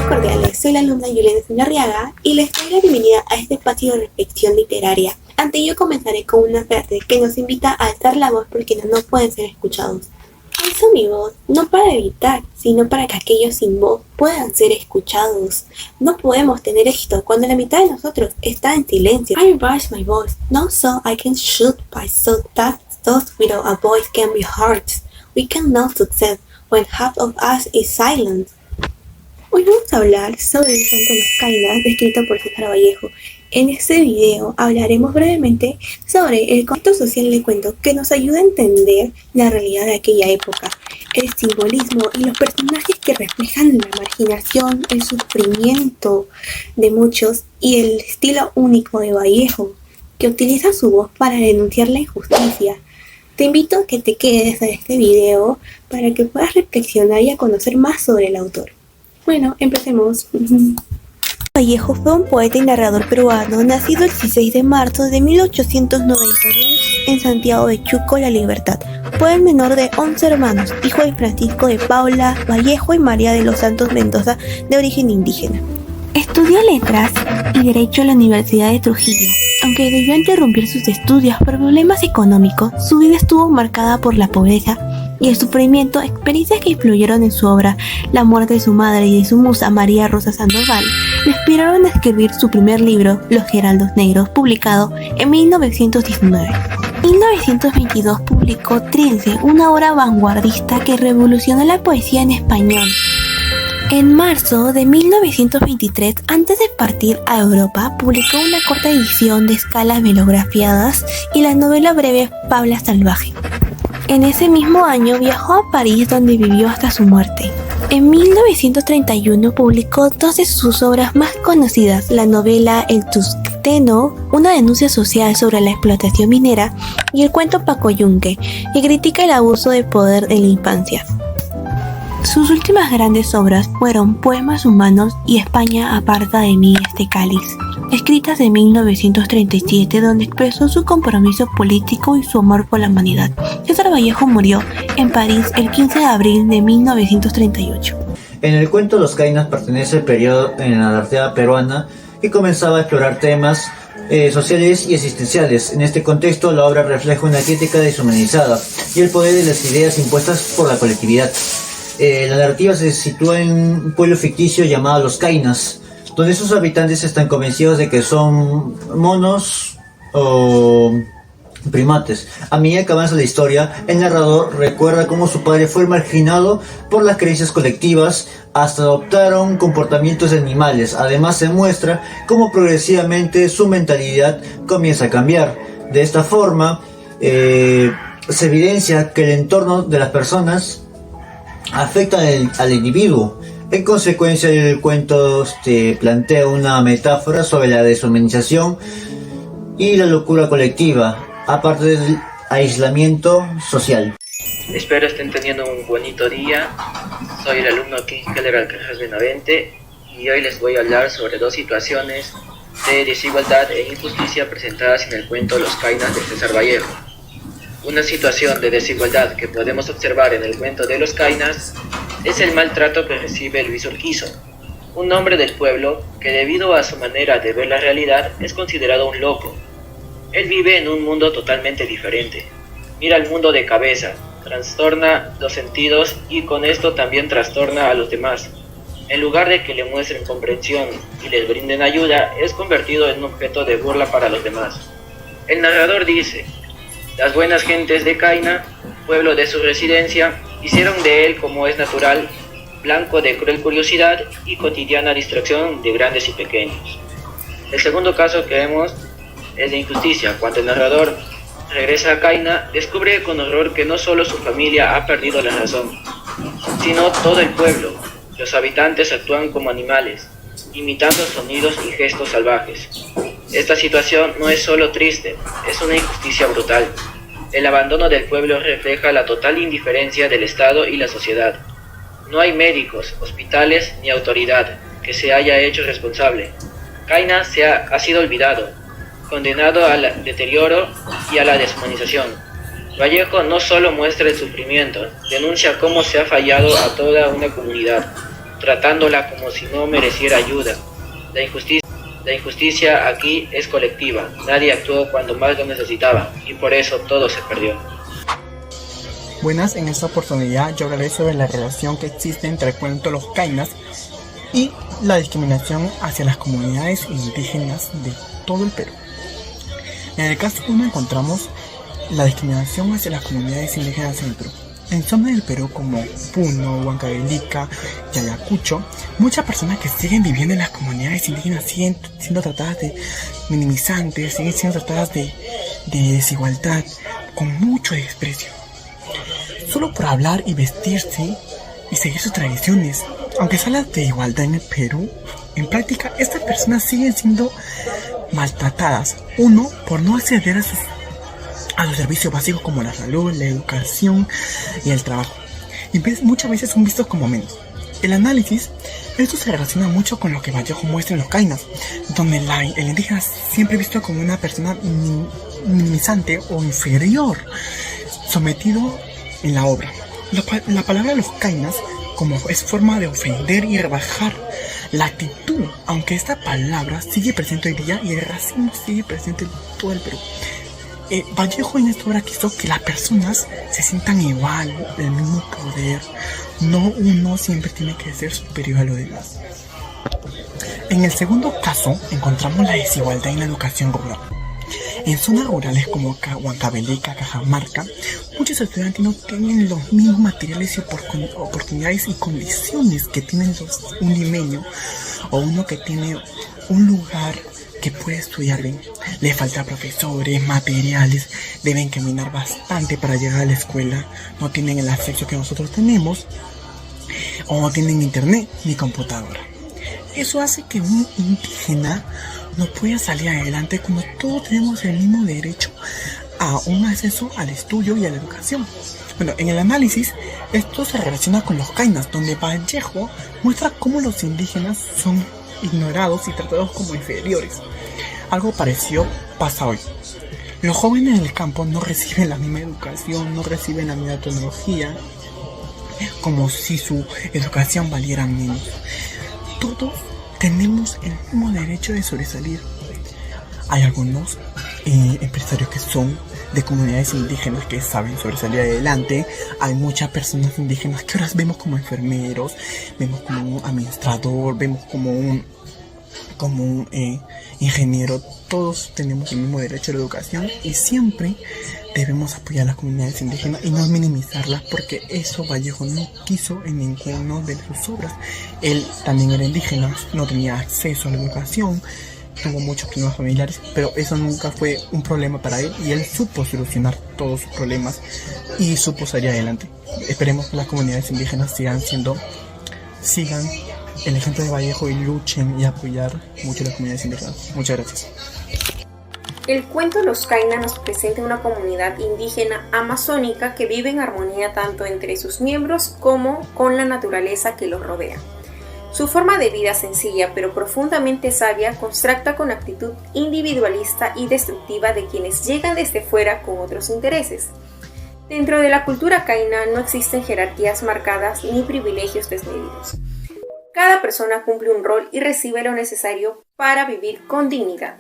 cordiales, soy la alumna Juliana Arriaga y les doy la bienvenida a este espacio de reflexión literaria. Ante ello comenzaré con una frase que nos invita a alzar la voz por quienes no pueden ser escuchados. Alzo mi voz, no para evitar, sino para que aquellos sin voz puedan ser escuchados. No podemos tener éxito cuando la mitad de nosotros está en silencio. I raise my voice, not so I can shoot by so that those without a voice can be heard. We can know success when half of us is silent. Hoy vamos a hablar sobre el cuento Los Kainas, escrito por César Vallejo. En este video hablaremos brevemente sobre el contexto social del cuento que nos ayuda a entender la realidad de aquella época, el simbolismo y los personajes que reflejan la marginación, el sufrimiento de muchos y el estilo único de Vallejo, que utiliza su voz para denunciar la injusticia. Te invito a que te quedes a este video para que puedas reflexionar y a conocer más sobre el autor. Bueno, empecemos. Vallejo fue un poeta y narrador peruano, nacido el 16 de marzo de 1892 en Santiago de Chuco, La Libertad. Fue el menor de 11 hermanos, hijo de Francisco de Paula Vallejo y María de los Santos Mendoza, de origen indígena. Estudió letras y derecho en la Universidad de Trujillo. Aunque debió interrumpir sus estudios por problemas económicos, su vida estuvo marcada por la pobreza y el sufrimiento, experiencias que influyeron en su obra. La muerte de su madre y de su musa María Rosa Sandoval le inspiraron a escribir su primer libro, Los Geraldos Negros, publicado en 1919. En 1922 publicó Trilce, una obra vanguardista que revolucionó la poesía en español. En marzo de 1923, antes de partir a Europa, publicó una corta edición de escalas melografiadas y la novela breve Paula Salvaje. En ese mismo año viajó a París, donde vivió hasta su muerte. En 1931 publicó dos de sus obras más conocidas, la novela El Tuxteno, una denuncia social sobre la explotación minera, y el cuento Pacoyunque, que critica el abuso de poder en la infancia. Sus últimas grandes obras fueron Poemas Humanos y España aparta de mí este cáliz, escritas en 1937, donde expresó su compromiso político y su amor por la humanidad. César Vallejo murió en París el 15 de abril de 1938. En el cuento Los Kainas pertenece al periodo en la narrativa peruana que comenzaba a explorar temas sociales y existenciales. En este contexto, la obra refleja una crítica deshumanizada y el poder de las ideas impuestas por la colectividad. La narrativa se sitúa en un pueblo ficticio llamado Los Kainas, donde sus habitantes están convencidos de que son monos o primates. A medida que avanza la historia, el narrador recuerda cómo su padre fue marginado por las creencias colectivas hasta adoptaron comportamientos de animales. Además, se muestra cómo progresivamente su mentalidad comienza a cambiar. De esta forma, se evidencia que el entorno de las personas afecta al individuo. En consecuencia, el cuento plantea una metáfora sobre la deshumanización y la locura colectiva, aparte del aislamiento social. Espero estén teniendo un bonito día. Soy el alumno King Keller Alcaraz Benavente y hoy les voy a hablar sobre dos situaciones de desigualdad e injusticia presentadas en el cuento Los Kainas de César Vallejo. Una situación de desigualdad que podemos observar en el cuento de Los Kainas es el maltrato que recibe Luis Urquizo, un hombre del pueblo que debido a su manera de ver la realidad es considerado un loco. Él vive en un mundo totalmente diferente, mira el mundo de cabeza, trastorna los sentidos y con esto también trastorna a los demás. En lugar de que le muestren comprensión y les brinden ayuda, es convertido en un objeto de burla para los demás. El narrador dice: las buenas gentes de Caina, pueblo de su residencia, hicieron de él, como es natural, blanco de cruel curiosidad y cotidiana distracción de grandes y pequeños. El segundo caso que vemos es de injusticia. Cuando el narrador regresa a Caina, descubre con horror que no solo su familia ha perdido la razón, sino todo el pueblo. Los habitantes actúan como animales, imitando sonidos y gestos salvajes. Esta situación no es solo triste, es una injusticia brutal. El abandono del pueblo refleja la total indiferencia del Estado y la sociedad. No hay médicos, hospitales ni autoridad que se haya hecho responsable. Caina ha sido olvidado, condenado al deterioro y a la deshumanización. Vallejo no solo muestra el sufrimiento, denuncia cómo se ha fallado a toda una comunidad. tratándola como si no mereciera ayuda. La injusticia aquí es colectiva, nadie actuó cuando más lo necesitaba y por eso todo se perdió. Buenas, en esta oportunidad yo hablaré sobre la relación que existe entre el cuento Los Kainas y la discriminación hacia las comunidades indígenas de todo el Perú. En el caso 1 encontramos la discriminación hacia las comunidades indígenas en el Perú. En zonas del Perú como Puno, Huancavelica y Ayacucho, muchas personas que siguen viviendo en las comunidades indígenas siguen siendo tratadas de minimizantes, siguen siendo tratadas de desigualdad, con mucho desprecio. Solo por hablar y vestirse y seguir sus tradiciones. Aunque se habla de igualdad en el Perú, en práctica estas personas siguen siendo maltratadas. Uno, por no acceder a los servicios básicos como la salud, la educación y el trabajo. Y muchas veces son vistos como menos. El análisis, esto se relaciona mucho con lo que Vallejo muestra en Los Kainas, donde el indígena siempre es visto como una persona minimizante o inferior, sometido en la obra. La palabra Los Kainas como es forma de ofender y rebajar la actitud, aunque esta palabra sigue presente hoy día y el racismo sigue presente en todo el Perú. Vallejo en esta obra quiso que las personas se sientan igual, el mismo poder, no uno siempre tiene que ser superior a los demás. En el segundo caso encontramos la desigualdad en la educación rural. En zonas rurales como Huancavelica, Cajamarca, muchos estudiantes no tienen los mismos materiales y oportunidades y condiciones que tienen un limeño o uno que tiene un lugar que puede estudiar bien. Le falta profesores, materiales, deben caminar bastante para llegar a la escuela, no tienen el acceso que nosotros tenemos o no tienen internet ni computadora. Eso hace que un indígena no pueda salir adelante cuando todos tenemos el mismo derecho a un acceso al estudio y a la educación. Bueno, en el análisis, esto se relaciona con Los Kainas, donde Vallejo muestra cómo los indígenas son ignorados y tratados como inferiores. Algo parecido pasa hoy. Los jóvenes del campo no reciben la misma educación, no reciben la misma tecnología, como si su educación valiera menos. Todos tenemos el mismo derecho de sobresalir. Hay algunos empresarios que son de comunidades indígenas que saben sobresalir adelante. Hay muchas personas indígenas que ahora vemos como enfermeros, vemos como un administrador, vemos como un ingeniero. Todos tenemos el mismo derecho a la educación y siempre debemos apoyar a las comunidades indígenas y no minimizarlas, porque eso Vallejo no quiso en ninguna de sus obras. Él también era indígena, no tenía acceso a la educación, tuvo muchos problemas familiares, pero eso nunca fue un problema para él y él supo solucionar todos sus problemas y supo salir adelante. Esperemos que las comunidades indígenas sigan el ejemplo de Vallejo y luchen y apoyar mucho a las comunidades indígenas. Muchas gracias. El cuento Los Kainas nos presenta una comunidad indígena amazónica que vive en armonía tanto entre sus miembros como con la naturaleza que los rodea. Su forma de vida sencilla pero profundamente sabia contrasta con actitud individualista y destructiva de quienes llegan desde fuera con otros intereses. Dentro de la cultura kaina no existen jerarquías marcadas ni privilegios desmedidos. Cada persona cumple un rol y recibe lo necesario para vivir con dignidad.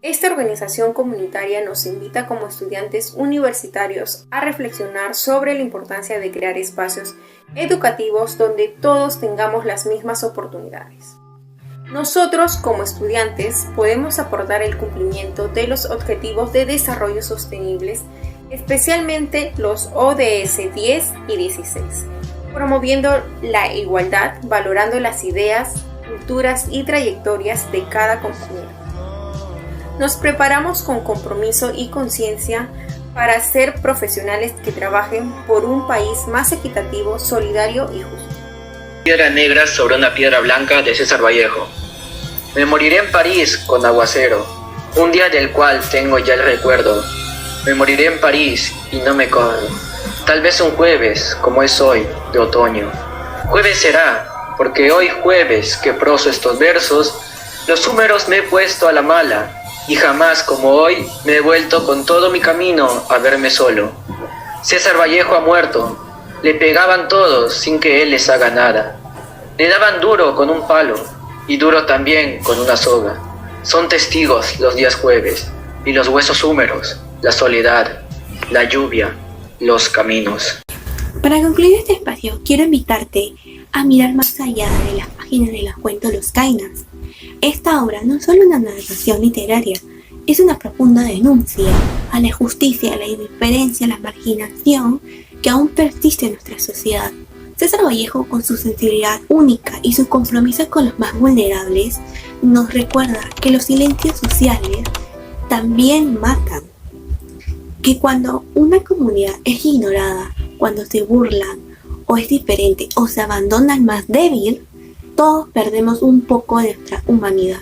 Esta organización comunitaria nos invita como estudiantes universitarios a reflexionar sobre la importancia de crear espacios educativos donde todos tengamos las mismas oportunidades. Nosotros, como estudiantes, podemos aportar el cumplimiento de los Objetivos de Desarrollo Sostenibles, especialmente los ODS 10 y 16, promoviendo la igualdad, valorando las ideas, culturas y trayectorias de cada compañero. Nos preparamos con compromiso y conciencia para ser profesionales que trabajen por un país más equitativo, solidario y justo. Piedra negra sobre una piedra blanca de César Vallejo. Me moriré en París con aguacero, un día del cual tengo ya el recuerdo. Me moriré en París y no me corro. Tal vez un jueves, como es hoy, de otoño. Jueves será, porque hoy jueves que proso estos versos, los números me he puesto a la mala. Y jamás como hoy me he vuelto con todo mi camino a verme solo. César Vallejo ha muerto, le pegaban todos sin que él les haga nada. Le daban duro con un palo y duro también con una soga. Son testigos los días jueves y los huesos húmedos, la soledad, la lluvia, los caminos. Para concluir este espacio, quiero invitarte a mirar más allá de las páginas de los cuentos Los Kainas. Esta obra no es solo una narración literaria, es una profunda denuncia a la injusticia, a la indiferencia, a la marginación que aún persiste en nuestra sociedad. César Vallejo, con su sensibilidad única y su compromiso con los más vulnerables, nos recuerda que los silencios sociales también matan. Que cuando una comunidad es ignorada, cuando se burlan o es diferente o se abandona al más débil, todos perdemos un poco de nuestra humanidad.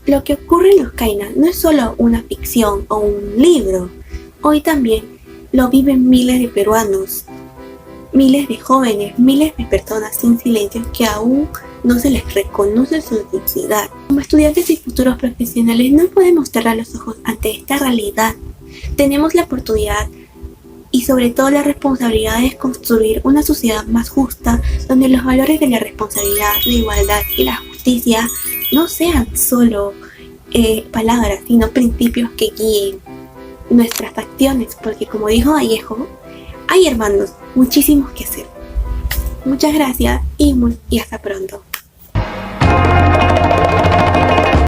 Lo que ocurre en Los Kainas no es solo una ficción o un libro. Hoy también lo viven miles de peruanos, miles de jóvenes, miles de personas sin silencio que aún no se les reconoce su dignidad. Como estudiantes y futuros profesionales no podemos cerrar los ojos ante esta realidad. Tenemos la oportunidad y sobre todo la responsabilidad de construir una sociedad más justa, donde los valores de la responsabilidad, la igualdad y la justicia no sean solo palabras, sino principios que guíen nuestras acciones, porque como dijo Vallejo, hay, hermanos, muchísimos que hacer. Muchas gracias y hasta pronto.